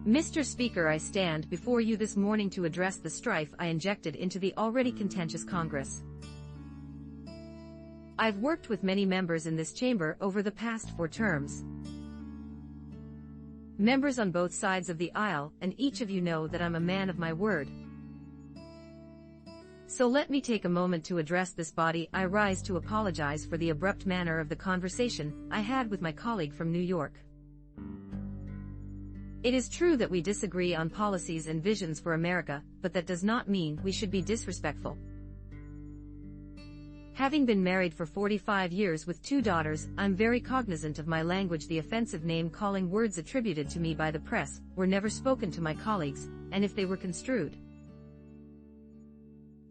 Mr. Speaker, I stand before you this morning to address the strife I injected into the already contentious Congress. I've worked with many members in this chamber over the past 4 terms. Members on both sides of the aisle, and each of you know that I'm a man of my word. So let me take a moment to address this body. I rise to apologize for the abrupt manner of the conversation I had with my colleague from New York. It is true that we disagree on policies and visions for America, but that does not mean we should be disrespectful. Having been married for 45 years with 2 daughters, I'm very cognizant of my language. The offensive name-calling words attributed to me by the press were never spoken to my colleagues, and if they were construed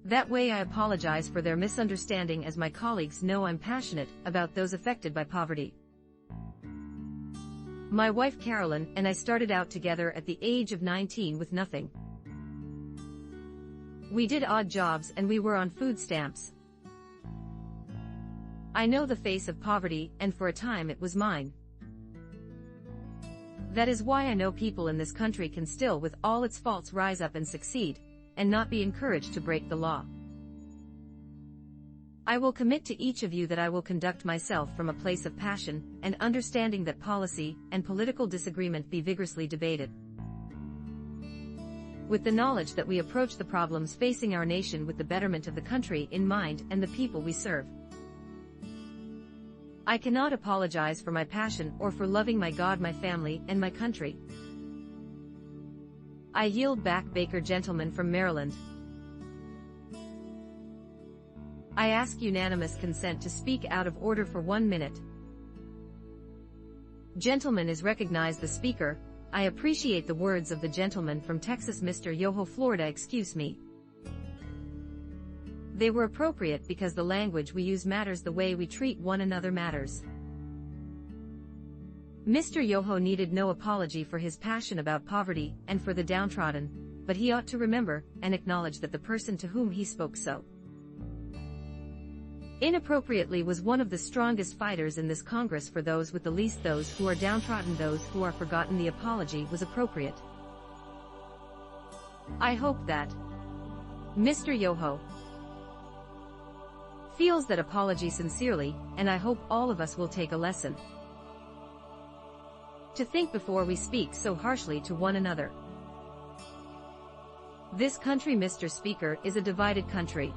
that way, I apologize for their misunderstanding, as my colleagues know I'm passionate about those affected by poverty. My wife Carolyn and I started out together at the age of 19 with nothing. We did odd jobs and we were on food stamps. I know the face of poverty, and for a time it was mine. That is why I know people in this country can still, with all its faults, rise up and succeed, and not be encouraged to break the law. I will commit to each of you that I will conduct myself from a place of passion and understanding, that policy and political disagreement be vigorously debated, with the knowledge that we approach the problems facing our nation with the betterment of the country in mind and the people we serve. I cannot apologize for my passion or for loving my God, my family, and my country. I yield back. Baker, gentleman from Maryland. I ask unanimous consent to speak out of order for 1 minute. Gentleman is recognized. The Speaker. I appreciate the words of the gentleman from Texas, Mr. Yoho, Florida. Excuse me. They were appropriate because the language we use matters. The way we treat one another matters. Mr. Yoho needed no apology for his passion about poverty and for the downtrodden, but he ought to remember and acknowledge that the person to whom he spoke so inappropriately was one of the strongest fighters in this Congress for those with the least, those who are downtrodden, those who are forgotten. The apology was appropriate. I hope that Mr. Yoho feels that apology sincerely, and I hope all of us will take a lesson to think before we speak so harshly to one another. This country, Mr. Speaker, is a divided country.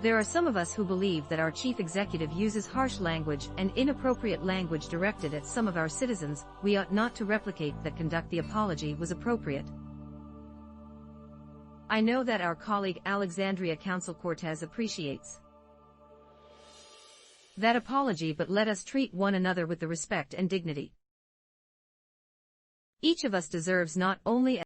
There are some of us who believe that our chief executive uses harsh language and inappropriate language directed at some of our citizens. We ought not to replicate that conduct. The apology was appropriate. I know that our colleague Alexandria Ocasio-Cortez appreciates that apology, but let us treat one another with the respect and dignity each of us deserves, not only